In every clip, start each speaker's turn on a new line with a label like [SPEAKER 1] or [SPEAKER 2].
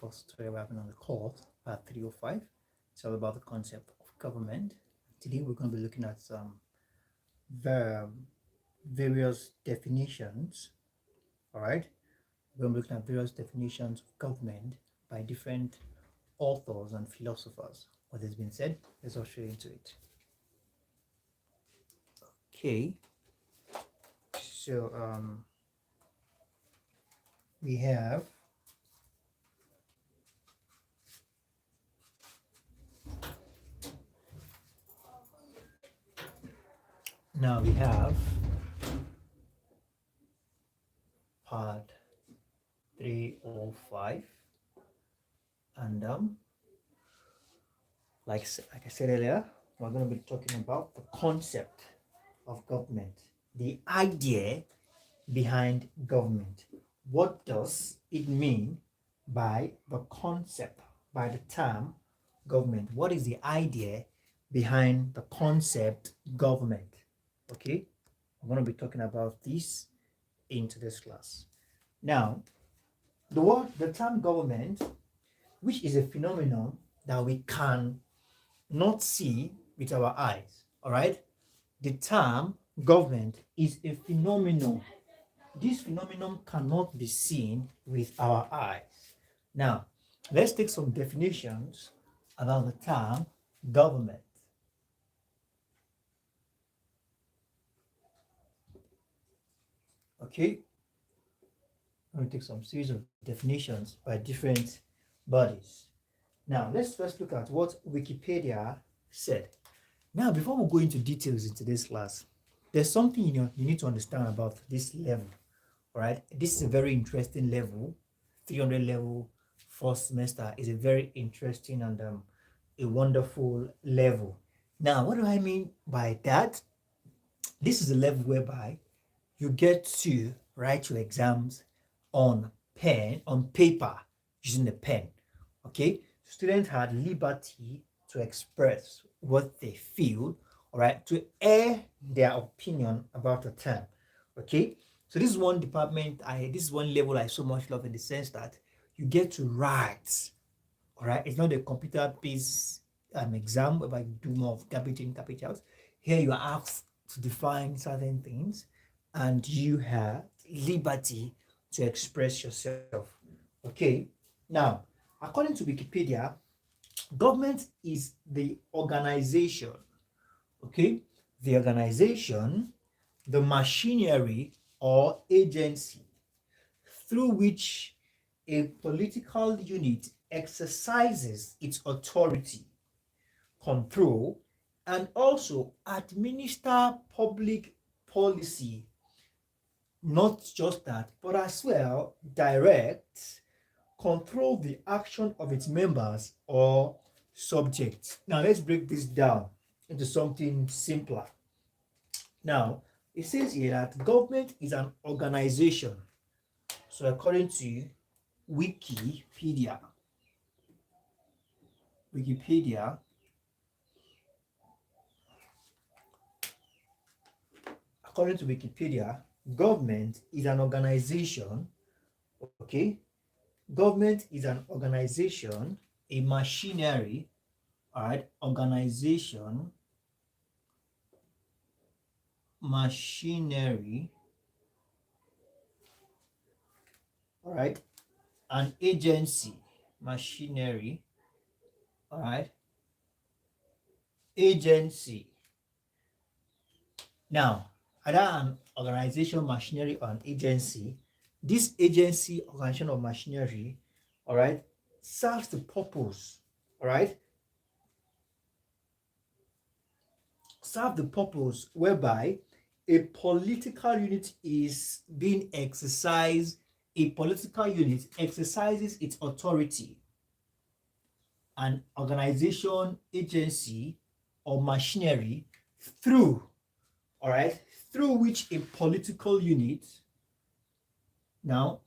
[SPEAKER 1] course today we're having on the course PAD305. It's all about the concept of government. Today we're going to be looking at some the various definitions. All right, we're going to be looking at various definitions of government by different authors and philosophers. What has been said, let's all straight into it. Okay, so we have now we have part 305, and like I said earlier, we're going to be talking about the concept of government, the idea behind government. What does it mean by the concept, by the term government? What is the idea behind the concept government? Okay, I'm going to be talking about this in today's class. Now, the term government, which is a phenomenon that we can not see with our eyes, all right? The term government is a phenomenon. This phenomenon cannot be seen with our eyes. Now, let's take some definitions about the term government. Okay, I'm going to take some series of definitions by different bodies. Now, let's first look at what Wikipedia said. Now, before we go into details in today's class, there's something you need to understand about this level. All right, this is a very interesting level. 300 level, first semester is a very interesting and a wonderful level. Now, what do I mean by that? This is a level whereby you get to write your exams on paper, using a pen. Okay, students had liberty to express what they feel, all right, to air their opinion about a term. Okay, so this is one department, this is one level I so much love, in the sense that you get to write. All right, it's not a computer-based exam whereby you do more of garbage in, garbage out. Here you are asked to define certain things, and you have liberty to express yourself. Okay, now according to Wikipedia, government is the organization, okay, the organization, the machinery or agency through which a political unit exercises its authority, control, and also administer public policy. Not just that, but as well direct, control the action of its members or subjects. Now let's break this down into something simpler. Now it says here that government is an organization. So according to Wikipedia, according to Wikipedia, government is an organization, okay? Government is an organization, a machinery, all right? Organization, machinery, all right? An agency, machinery, all right? Agency. Now, either an organization, machinery, or an agency, this agency, organization, or machinery, all right, serves the purpose, all right, serve the purpose whereby a political unit is being exercised, a political unit exercises its authority. An organization, agency, or machinery through, all right, through which a political unit. Now,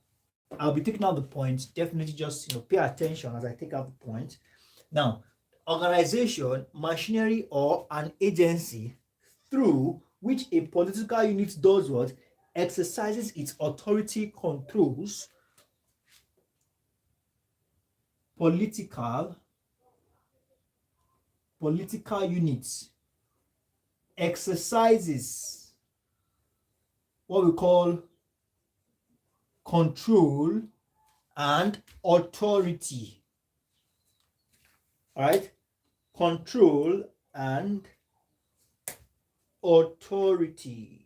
[SPEAKER 1] I'll be taking out the points. Definitely just pay attention as I take out the point. Now, organization, machinery, or an agency through which a political unit does what? Exercises its authority, controls, political units exercises what we call control and authority. All right, control and authority.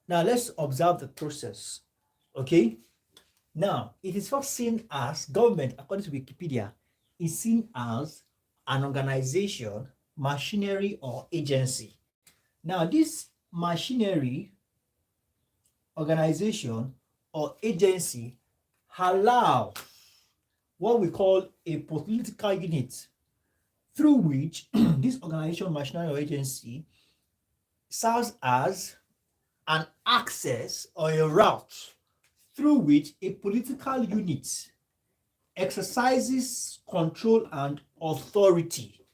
[SPEAKER 1] Now let's observe the process. Okay, now it is first seen as government, according to Wikipedia, is seen as an organization, machinery, or agency. Now this machinery, organization, or agency allow what we call a political unit through which this organization, machinery, or agency serves as an access or a route through which a political unit exercises control and authority.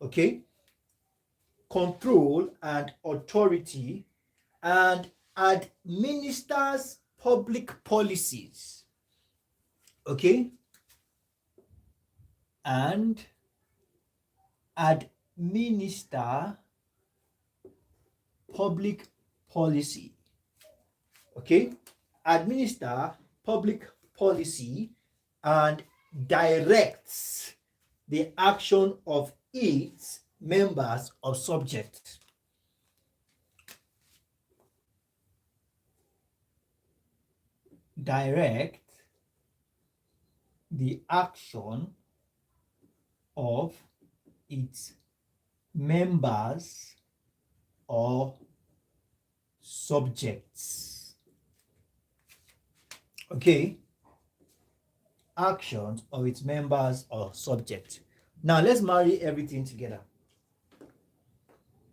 [SPEAKER 1] Okay, control and authority, and administers public policies. Okay, and administer public policy. Okay, administer public policy and directs the action of its members or subjects. Direct the action of its members or subjects. Okay, actions of its members or subjects. Now let's marry everything together.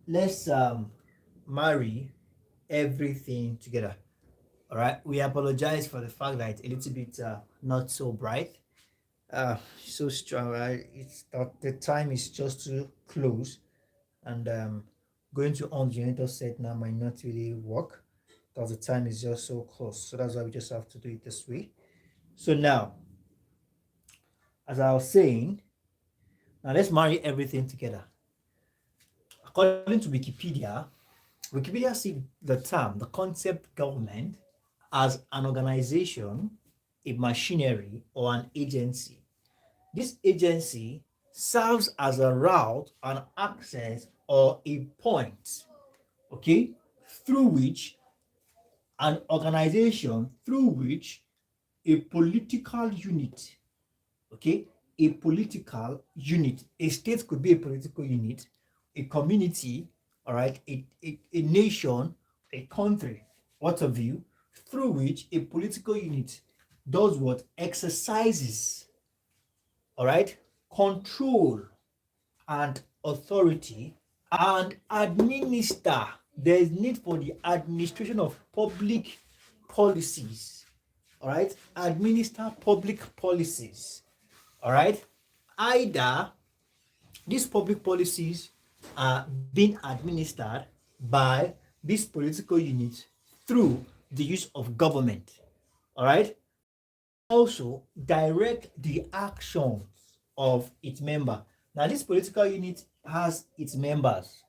[SPEAKER 1] Let's marry everything together. All right, we apologize for the fact that it's a little bit not so bright, so strong. Right? It's the time is just too close, and going to on generator set now might not really work because the time is just so close. So that's why we just have to do it this way. So now, as I was saying, now let's marry everything together. According to Wikipedia, Wikipedia sees the term, the concept government as an organization, a machinery, or an agency. This agency serves as a route, an access, or a point, okay, through which an organization, through which a political unit, okay, a political unit, a state could be a political unit, a community, all right, a nation, a country, what have you, through which a political unit does what? Exercises, all right, control and authority, and administer. There is need for the administration of public policies, all right, administer public policies, all right. Either these public policies are being administered by this political unit through the use of government, all right. Also direct the actions of its member. Now this political unit has its members,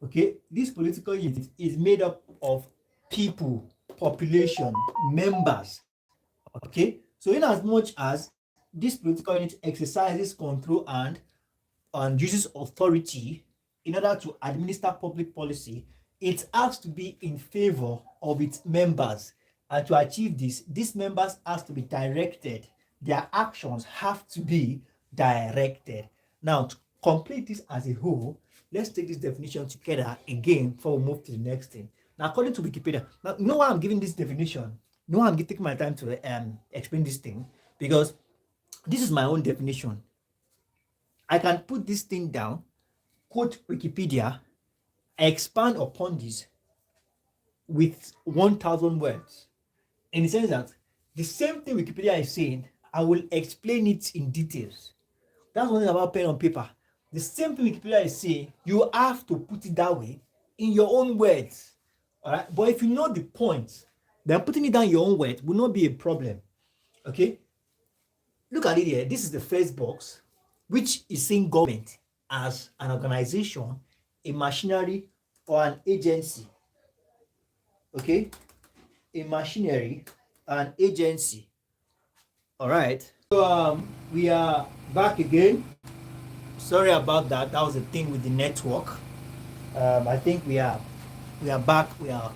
[SPEAKER 1] okay. This political unit is made up of people, population, members, okay. So in as much as this political unit exercises control and uses authority in order to administer public policy, it has to be in favor of its members. And to achieve this, these members have to be directed. Their actions have to be directed. Now, to complete this as a whole, let's take this definition together again before we move to the next thing. Now, according to Wikipedia, now you know why I'm giving this definition? You know why I'm taking my time to explain this thing? Because this is my own definition. I can put this thing down, quote Wikipedia, expand upon this with 1,000 words. In the sense that the same thing Wikipedia is saying, I will explain it in details. That's one thing about pen on paper. The same thing Wikipedia is saying, you have to put it that way in your own words. All right. But if you know the point, then putting it down your own words will not be a problem. Okay. Look at it here. This is the first box, which is saying government as an organization, a machinery, or an agency. Okay. A machinery, an agency. All right. So we are back again. Sorry about that. That was a thing with the network. I think we are back. We are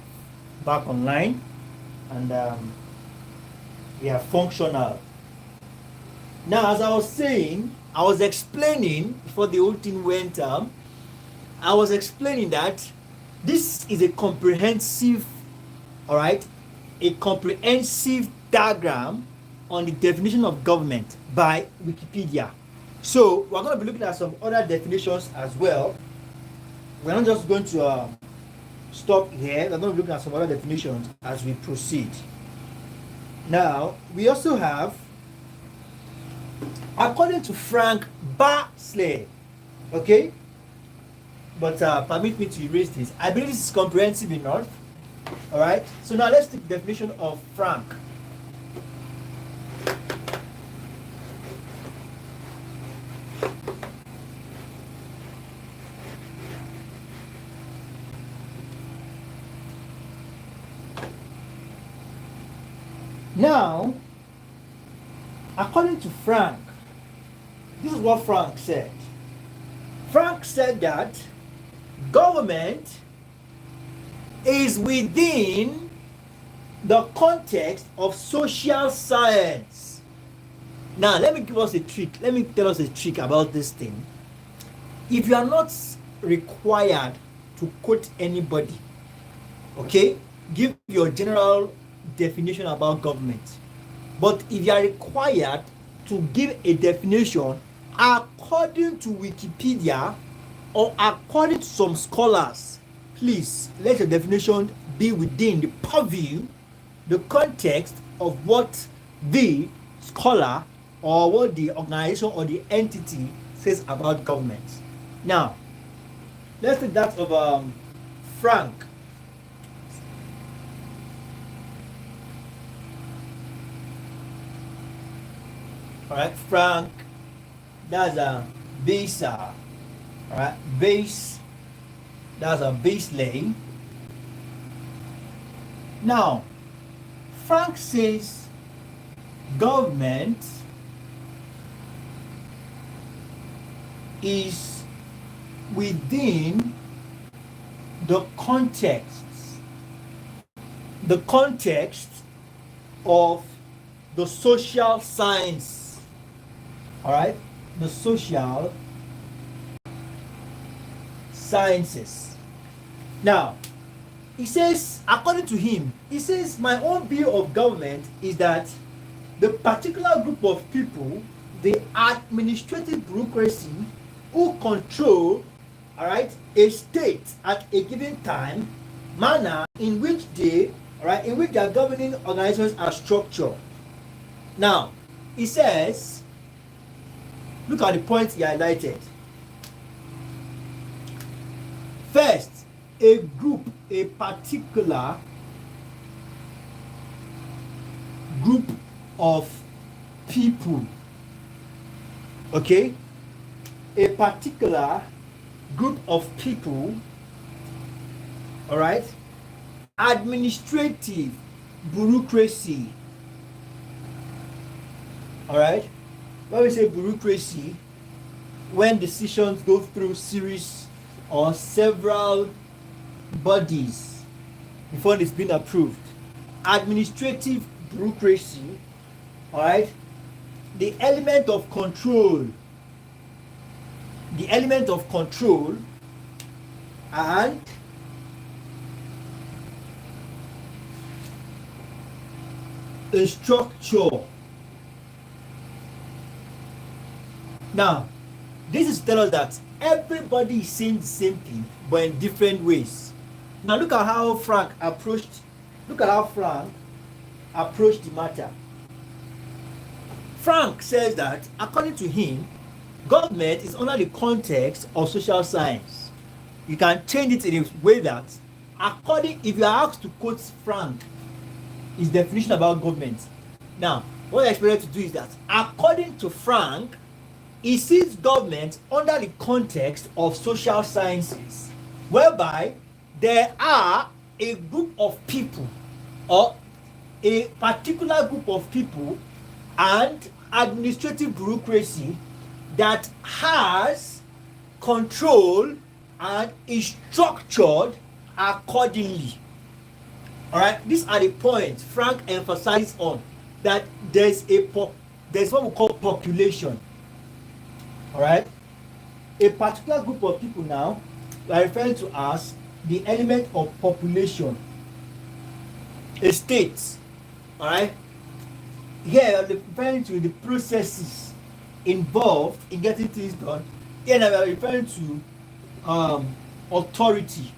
[SPEAKER 1] back online, and we are functional. Now, as I was saying, I was explaining before the whole thing went. I was explaining that this is a comprehensive, all right, a comprehensive diagram on the definition of government by Wikipedia. So we're going to be looking at some other definitions as well. We're not just going to stop here. We're going to be looking at some other definitions as we proceed. Now, we also have, according to Frank Barsley, okay? But permit me to erase this. I believe this is comprehensive enough. All right? So now let's take the definition of Frank. Now, according to Frank, this is what Frank said. Frank said that government is within the context of social science. Now, let me give us a trick. Let me tell us a trick about this thing. If you are not required to quote anybody, okay, give your general definition about government. But if you are required to give a definition according to Wikipedia or according to some scholars, please let your definition be within the purview, the context of what the scholar or what the organization or the entity says about government. Now, let's take that of Frank. All right, Frank, that's a base, all right, base, that's a base lane. Now, Frank says government is within the context of the social science. All right, the social sciences. Now, he says, according to him, he says, my own view of government is that the particular group of people, the administrative bureaucracy, who control, all right, a state at a given time, manner in which they, all right, in which their governing organizations are structured. Now, he says, look at the points he highlighted. First, a group, a particular group of people. Okay? A particular group of people, all right? Administrative bureaucracy. All right? When we say bureaucracy, when decisions go through series or several bodies before it's been approved. Administrative bureaucracy, all right, the element of control and a structure. Now, this is telling us that everybody is saying the same thing, but in different ways. Now, look at how Frank approached the matter. Frank says that, according to him, government is under the context of social science. You can change it in a way that according, if you are asked to quote Frank, his definition about government. Now, what I expected to do is that, according to Frank, he sees government under the context of social sciences, whereby there are a group of people or a particular group of people and administrative bureaucracy that has control and is structured accordingly. All right, these are the points Frank emphasizes on, that there's what we call population. All right, a particular group of people now we are referring to as the element of population, a state. All right, here we are referring to the processes involved in getting things done. Here we are referring to authority.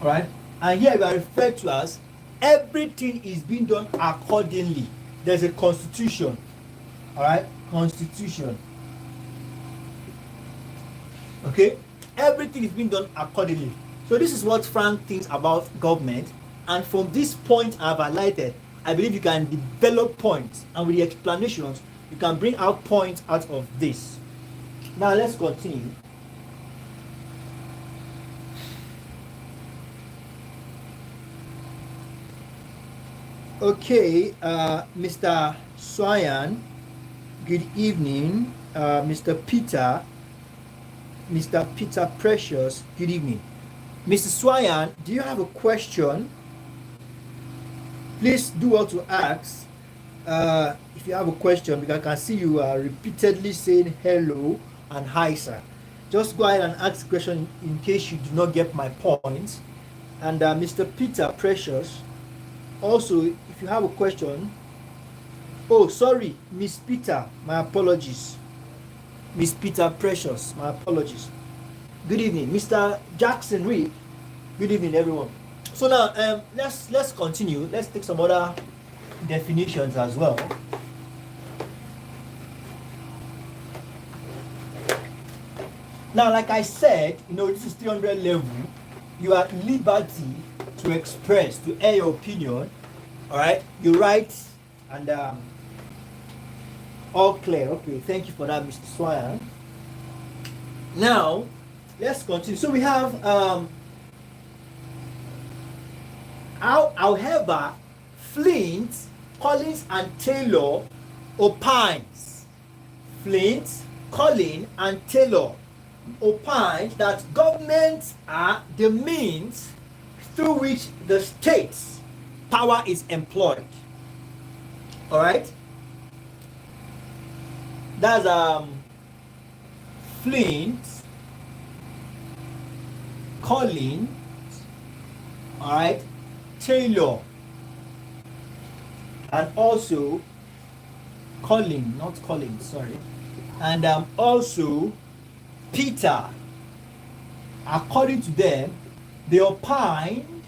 [SPEAKER 1] All right, and here we are referred to as everything is being done accordingly. There's a constitution. All right, constitution. Okay, everything is being done accordingly. So this is what Frank thinks about government, and from this point I've highlighted, I believe you can develop points, and with the explanations you can bring out points out of this. Now let's continue. Okay, Mr. Swayan, good evening. Mr. Peter Precious, good evening. Mr. Swayan, do you have a question? Please do what to ask. If you have a question, because I can see you are repeatedly saying hello and hi, sir. Just go ahead and ask the question in case you do not get my point. And Mr. Peter Precious, also, if you have a question, oh, sorry, Miss Peter, my apologies. Miss Peter Precious, my apologies. Good evening, Mr. Jackson Reed. Good evening, everyone. So now, let's continue. Let's take some other definitions as well. Now, like I said, this is 300 level. You are at liberty to express, to air your opinion. All right, you write, and all clear. Okay, thank you for that, Mr. Swayan. Now, let's continue. So we have, however, Flint, Collins, and Taylor opines. Flint, Collins, and Taylor opine that governments are the means through which the state's power is employed. All right, that's Flint, Collins, all right, Taylor, and also Collins, not Collins, sorry, and also Peter. According to them, they opine,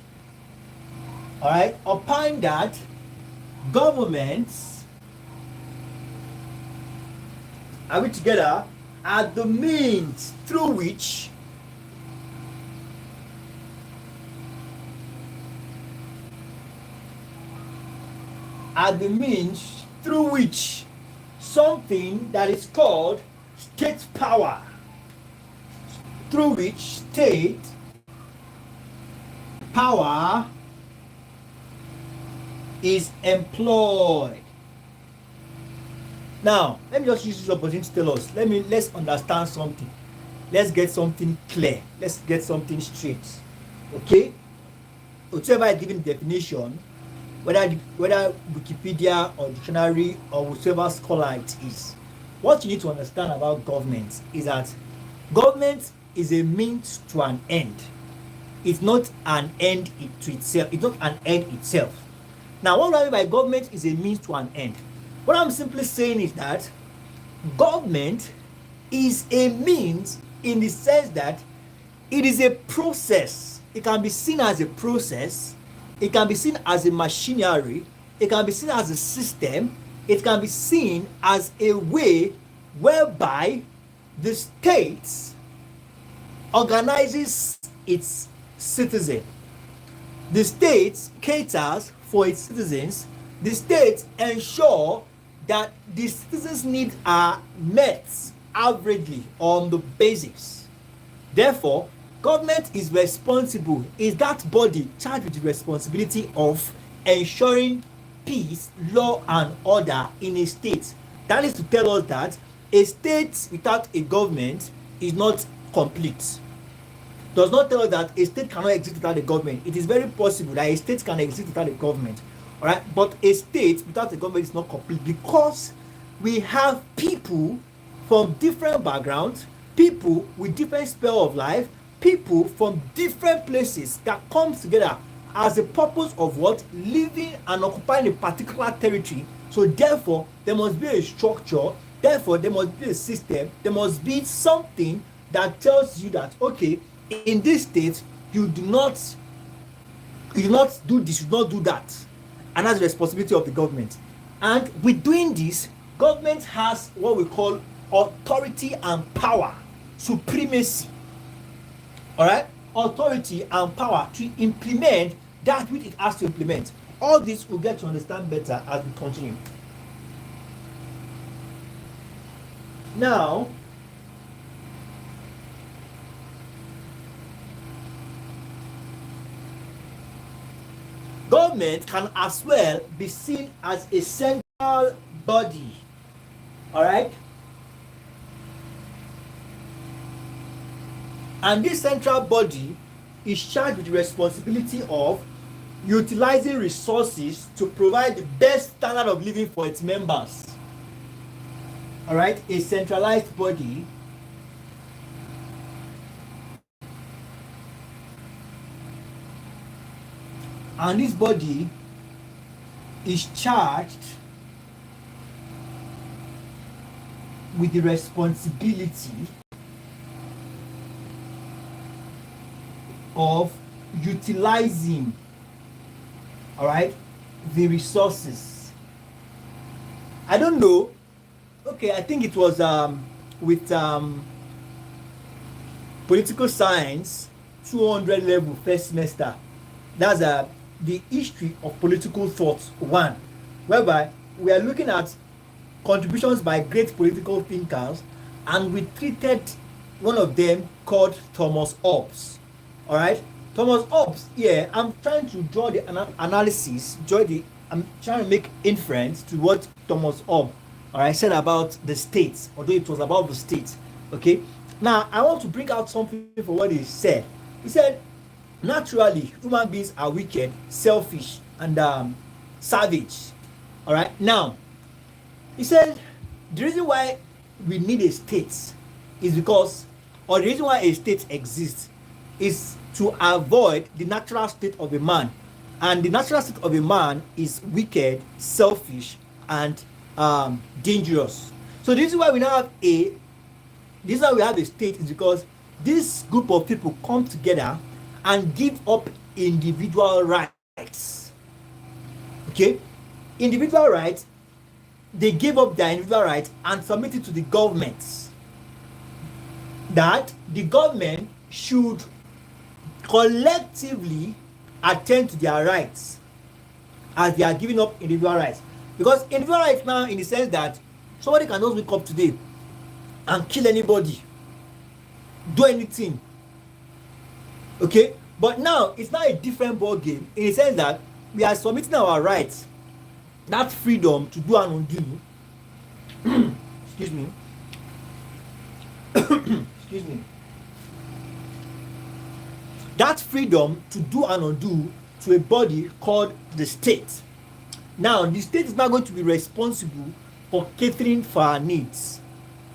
[SPEAKER 1] all right, opine that governments, are we together, are the means through which something that is called state power, through which state power is employed. Now, let me just use this opportunity to tell us. Let's understand something. Let's get something clear. Let's get something straight. Okay? Whatever is given definition, whether Wikipedia or dictionary or whichever scholar it is, what you need to understand about government is that government is a means to an end. It's not an end to itself. It's not an end itself. Now, what I mean by government is a means to an end? What I'm simply saying is that government is a means in the sense that it is a process. It can be seen as a process. It can be seen as a machinery. It can be seen as a system. It can be seen as a way whereby the state organizes its citizen. The state caters for its citizens. The state ensures that the citizens' needs are met averagely on the basics. Therefore, government is responsible, is that body charged with the responsibility of ensuring peace, law, and order in a state. That is to tell us that a state without a government is not complete. Does not tell us that a state cannot exist without a government. It is very possible that a state can exist without a government. All right, but a state without a government is not complete because we have people from different backgrounds, people with different spell of life, people from different places that come together as a purpose of what? Living and occupying a particular territory. So therefore, there must be a structure, therefore there must be a system, there must be something that tells you that, okay, in this state, you do not do this, you do not do that. And that's the responsibility of the government. And with doing this, government has what we call authority and power, supremacy. All right, authority and power to implement that which it has to implement. All this we'll get to understand better as we continue. Now, government can as well be seen as a central body. All right, and this central body is charged with the responsibility of utilizing resources to provide the best standard of living for its members. All right, a centralized body and this body is charged with the responsibility of utilizing, all right, the resources. I don't know. Okay, I think it was with political science 200 level first semester. That's the history of political thought 1, whereby we are looking at contributions by great political thinkers, and we treated one of them called Thomas Hobbes. All right, Thomas Hobbes. Yeah, I'm trying to draw the analysis. I'm trying to make inference to what Thomas Hobbes, all right, said about the states, although it was about the states. Okay, now I want to bring out something for what he said. He said, naturally, human beings are wicked, selfish, and savage. All right, now he said the reason why we need a state is because, or the reason why a state exists is to avoid the natural state of a man, and the natural state of a man is wicked, selfish, and dangerous. So this is why we now have a state, is because this group of people come together and give up individual rights. Okay, individual rights, they gave up their individual rights and submit it to the government, that the government should collectively attend to their rights as they are giving up individual rights. Because individual rights now, in the sense that somebody can just wake up today and kill anybody, do anything. Okay, but now it's not a different ball game, in the sense that we are submitting our rights, that freedom to do and undo. Excuse me. Excuse me. That freedom to do and undo to a body called the state. Now, the state is not going to be responsible for catering for our needs.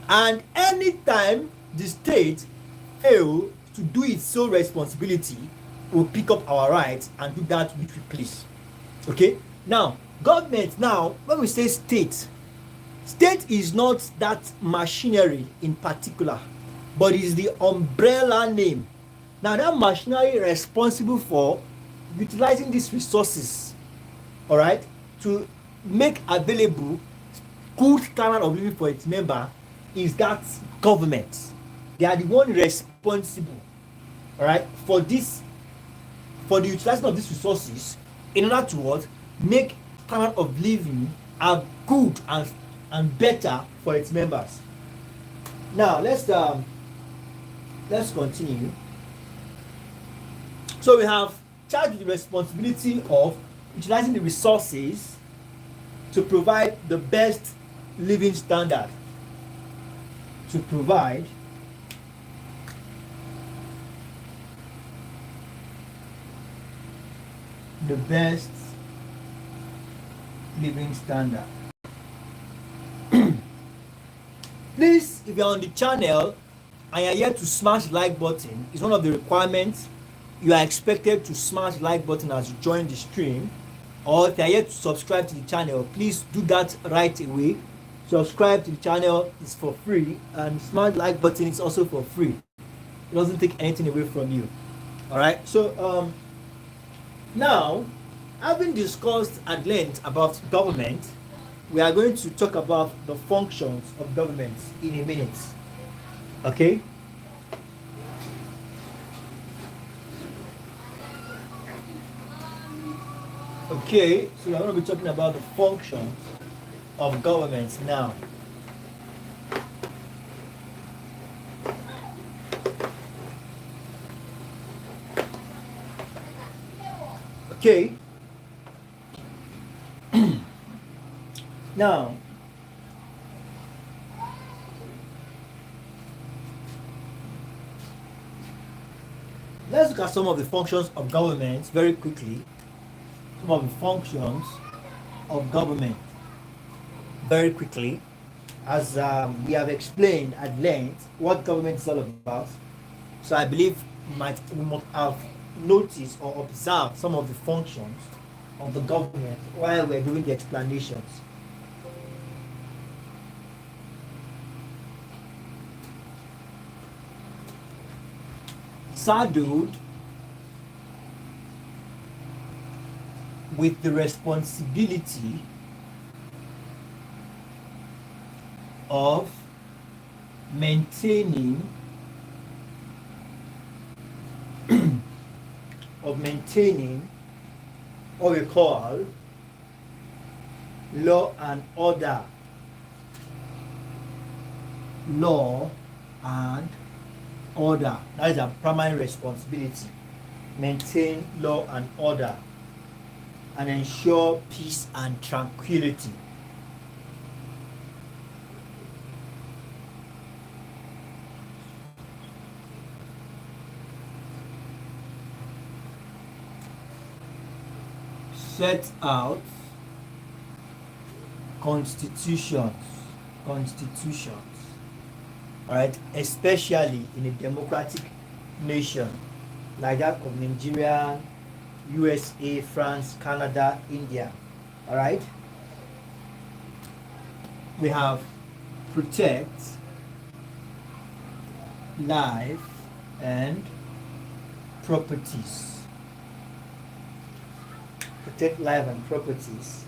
[SPEAKER 1] And anytime the state fails to do its sole responsibility, we'll pick up our rights and do that which we please. Okay? Now, government, now, when we say state, state is not that machinery in particular, but is the umbrella name. Now, that machinery responsible for utilizing these resources, all right, to make available good standard of living for its member, is that government. They are the one responsible, all right, for this for the utilization of these resources in order to what? Make standard of living a good and better for its members. Now let's continue. So we have charged with the responsibility of utilizing the resources to provide the best living standard. To provide the best living standard. Please, if you're on the channel and you're here to smash the like button, it's one of the requirements. You are expected to smash the like button as you join the stream. Or if you're here to subscribe to the channel, please do that right away. Subscribe to the channel is for free, and smash the like button is also for free. It doesn't take anything away from you. Alright, so now, having discussed at length about government, we are going to talk about the functions of government in a minute. Okay? Okay, so we are going to be talking about the functions of government now. Okay. Now, let's look at some of the functions of government very quickly. Some of the functions of government very quickly, as we have explained at length what government is all about. So I believe we must have noticed or observed some of the functions of the government while we're doing the explanations. Saddled with the responsibility of maintaining what we call law and order. Law and order. That is a primary responsibility. Maintain law and order and ensure peace and tranquility. Set out constitutions, right? Especially in a democratic nation like that of Nigeria, USA, France, Canada, India. All right. We have protect life and properties. Protect life and properties.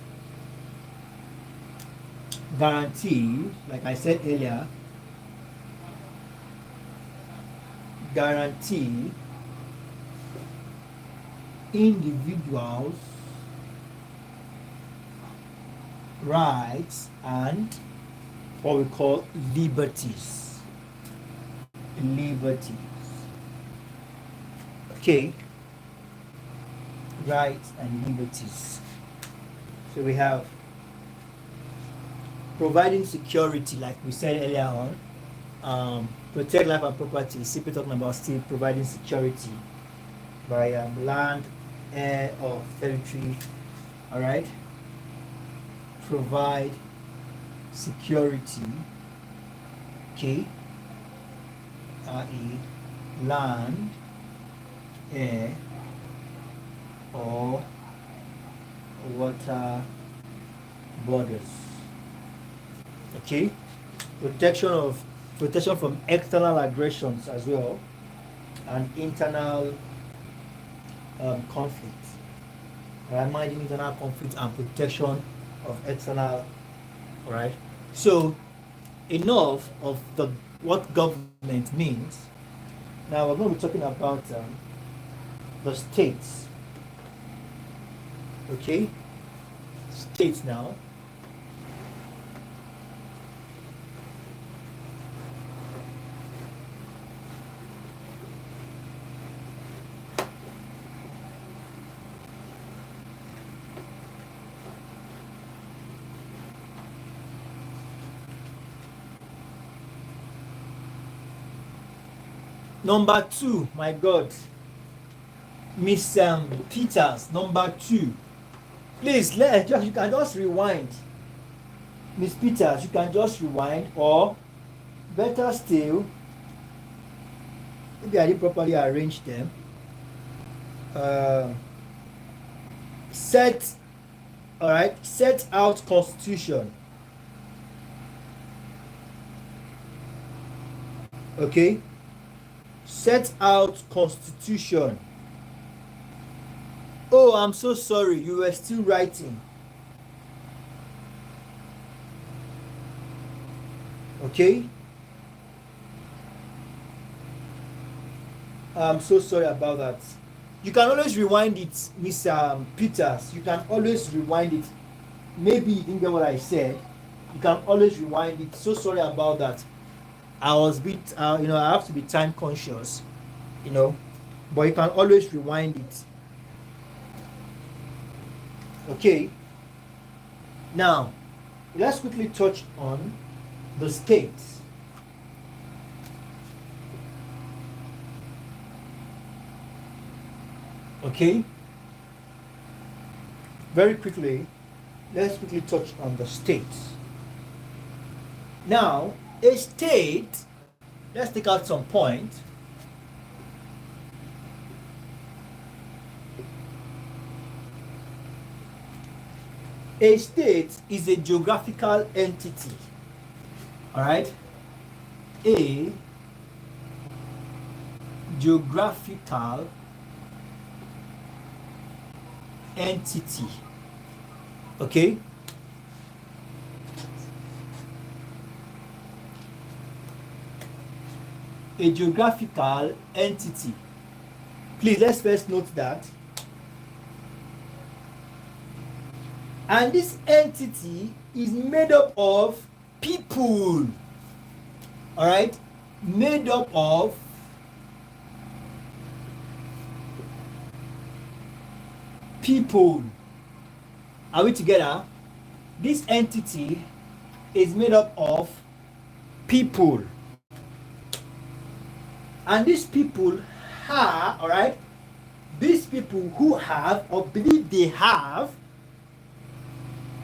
[SPEAKER 1] Guarantee, like I said earlier, guarantee individuals' rights and what we call liberties. Okay. Rights and liberties. So we have providing security, like we said earlier on. Protect life and property, simply talking about still providing security by land, air, or territory. All right. Provide security. Okay. Land, air, or water borders. Okay. Protection from external aggressions as well, and internal conflict. Managing internal conflict and protection of external. All right. So enough of what government means. Now we're going to be talking about the states. Okay, state now. Number 2, my God, Miss Peters, number 2. Please, you can just rewind. Miss Peters, you can just rewind, or better still, maybe I didn't properly arrange them. Set out constitution. Okay, set out constitution. Oh, I'm so sorry, you were still writing. Okay, I'm so sorry about that. You can always rewind it, Miss Peters. You can always rewind it. Maybe you didn't get what I said. You can always rewind it. So sorry about that. I was a bit, I have to be time conscious, but you can always rewind it. Okay. Now, let's quickly touch on the states. Okay. Very quickly, let's quickly touch on the states. Now, a state, let's take out some point. A state is a geographical entity. All right? A geographical entity. Okay? A geographical entity. Please, let's first note that. And this entity is made up of people. All right? Made up of people. Are we together? This entity is made up of people. And these people are, all right, these people who have or believe they have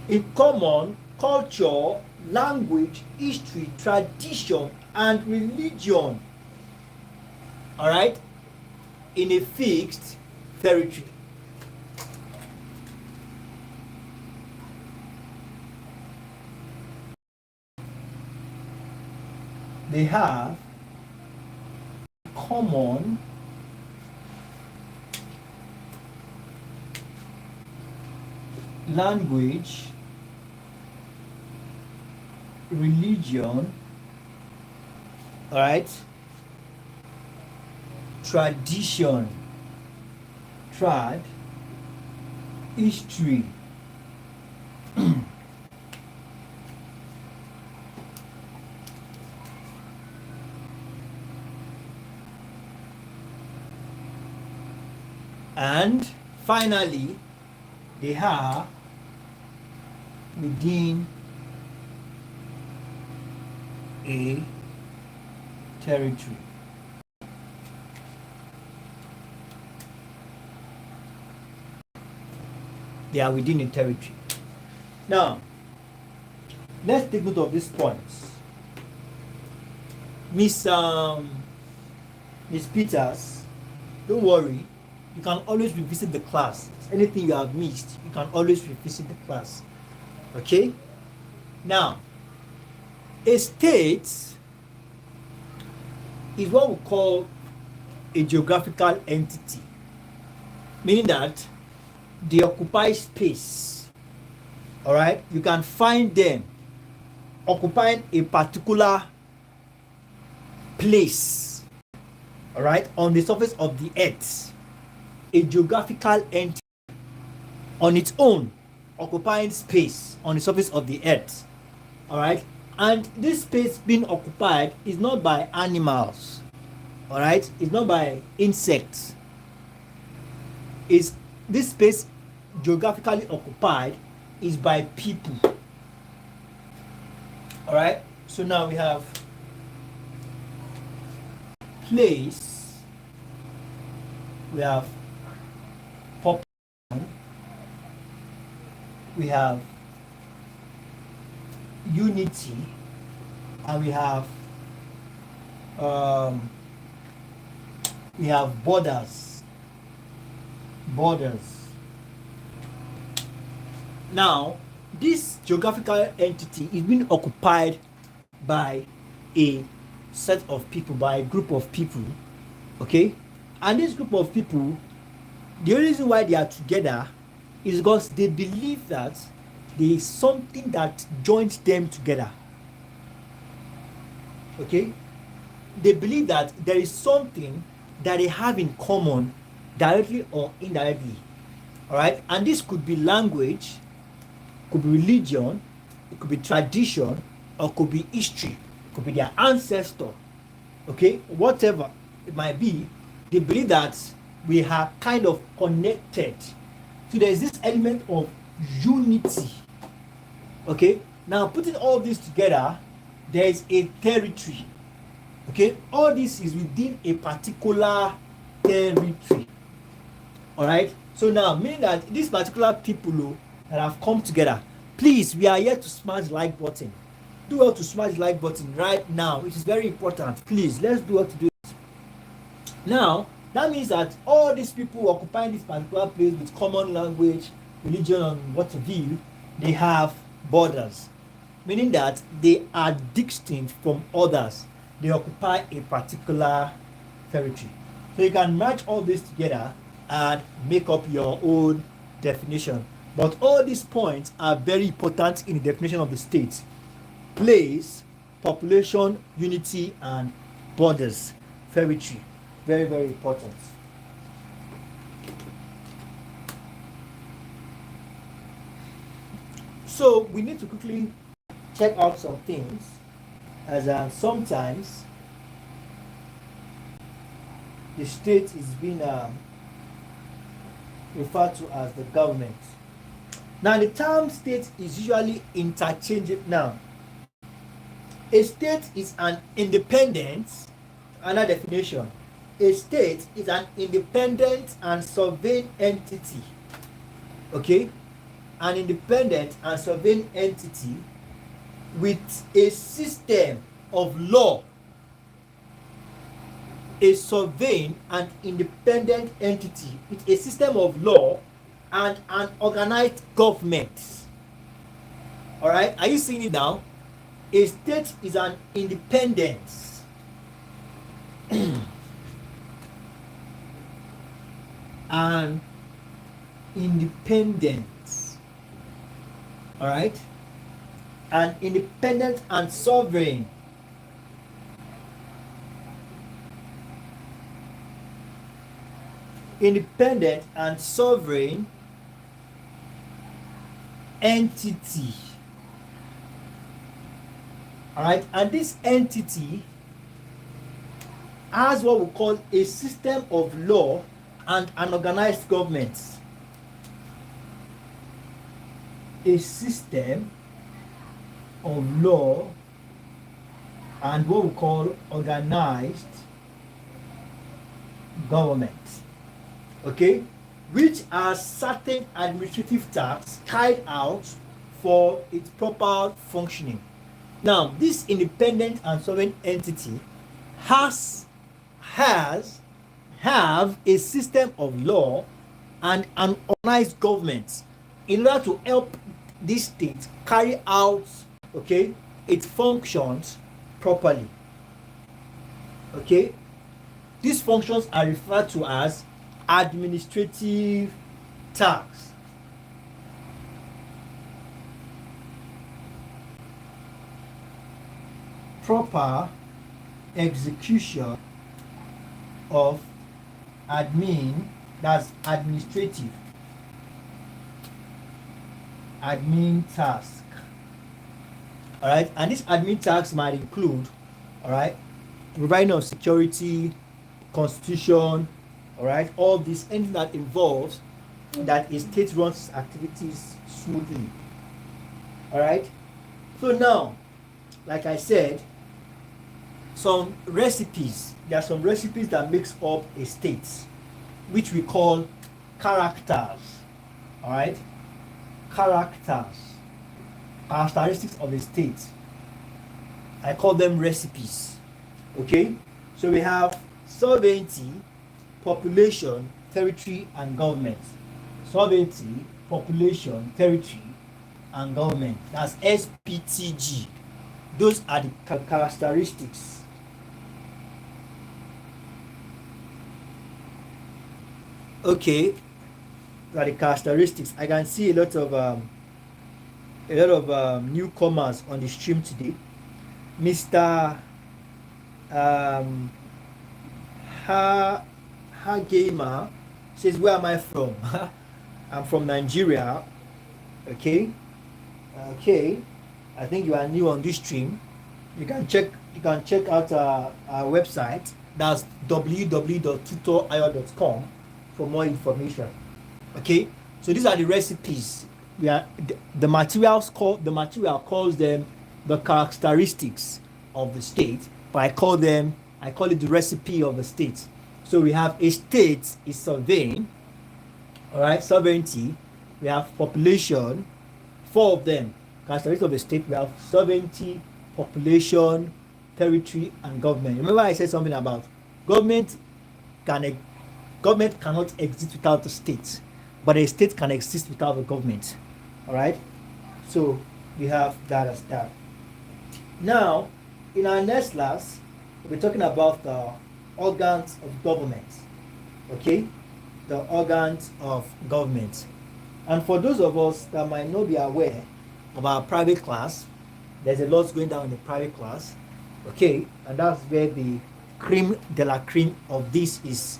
[SPEAKER 1] in common culture, language, history, tradition, and religion, all right, in a fixed territory. They have common language, religion, all right, tradition, history, and finally they are within a territory. They are within a territory. Now, let's take note of these points. Miss Peters, don't worry. You can always revisit the class. Anything you have missed, you can always revisit the class. Okay? Now, a state is what we call a geographical entity, meaning that they occupy space. All right? You can find them occupying a particular place, all right, on the surface of the earth. A geographical entity. on its own, occupying space on the surface of the earth. All right, and this space being occupied is not by animals. All right, it's not by insects. Is this space geographically occupied is by people. All right, so now we have place, we have population, we have unity, and we have borders. Now, this geographical entity is being occupied by a set of people, by a group of people, okay? And this group of people, the only reason why they are together is because they believe that there is something that joins them together, okay? They believe that there is something that they have in common, directly or indirectly, all right? And this could be language, could be religion, it could be tradition, or could be history, it could be their ancestor, okay? Whatever it might be, they believe that we are kind of connected. So there is this element of unity, okay? Now, putting all this together, there is a territory, okay? All this is within a particular territory, all right? So now, meaning that these particular people that have come together, please, we are here to smash the like button. Do well to smash the like button right now. It is very important. Please, let's do well to do it. Now, that means that all these people occupying this particular place with common language, religion, and what have you, they have borders, meaning that they are distinct from others. They occupy a particular territory. So you can match all this together and make up your own definition. But all these points are very important in the definition of the state: place, population, unity, and borders, territory. Very, very important. So we need to quickly check out some things, as sometimes the state is being referred to as the government. Now, the term state is usually interchangeable. Now, a state is an independent, another definition. A state is an independent and sovereign entity. Okay? An independent and sovereign entity with a system of law. A sovereign and independent entity with a system of law and an organized government. All right? Are you seeing it now? A state is an independence. And independence. All right? An independent and sovereign. Independent and sovereign entity. All right, and this entity has what we call a system of law and an organized government. A system of law and what we call organized government. Okay, which are certain administrative tasks carried out for its proper functioning. Now, this independent and sovereign entity have a system of law and an organized government in order to help this state carry out, okay, its functions properly. Okay, these functions are referred to as administrative tasks. Proper execution of admin, that's administrative admin task. All right, and this admin task might include, all right, providing of security, constitution, all right, all this, anything that involves that a state runs activities smoothly. All right, so now, like I said, some recipes, there are some recipes that makes up a state, which we call characters. All right, characteristics of a state. I call them recipes. Okay, so we have sovereignty, population, territory, and government. Sovereignty, population, territory, and government. That's SPTG. Those are the characteristics. Okay, are the characteristics. I can see a lot of newcomers on the stream today. Mr. Hagema says, "Where am I from?" I'm from Nigeria. Okay, I think you are new on this stream. You can check out our website. That's www.tutораyo.com for more information. Okay, so these are the recipes. The material calls them the characteristics of the state, but I call it the recipe of the state. So we have a state is sovereign, all right, sovereignty. We have population, 4 of them. Characteristics of the state, we have sovereignty, population, territory, and government. Remember I said something about government cannot exist without the state, but a state can exist without the government. All right, so we have that as that. Now, in our next class, we'll be talking about the organs of government. Okay, the organs of government. And for those of us that might not be aware of our private class, there's a lot going down in the private class. Okay, and that's where the creme de la creme of this is.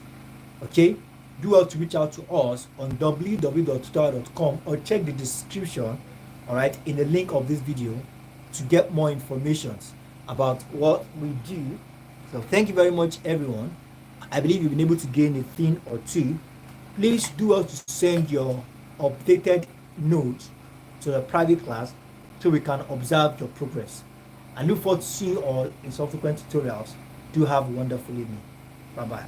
[SPEAKER 1] Okay, do well to reach out to us on www.tutораyo.com or check the description, all right, in the link of this video to get more information about what we do. So thank you very much, everyone. I believe you've been able to gain a thing or two. Please do well to send your updated notes to the private class so we can observe your progress. I look forward to seeing you all in subsequent tutorials. Do have a wonderful evening. Bye bye.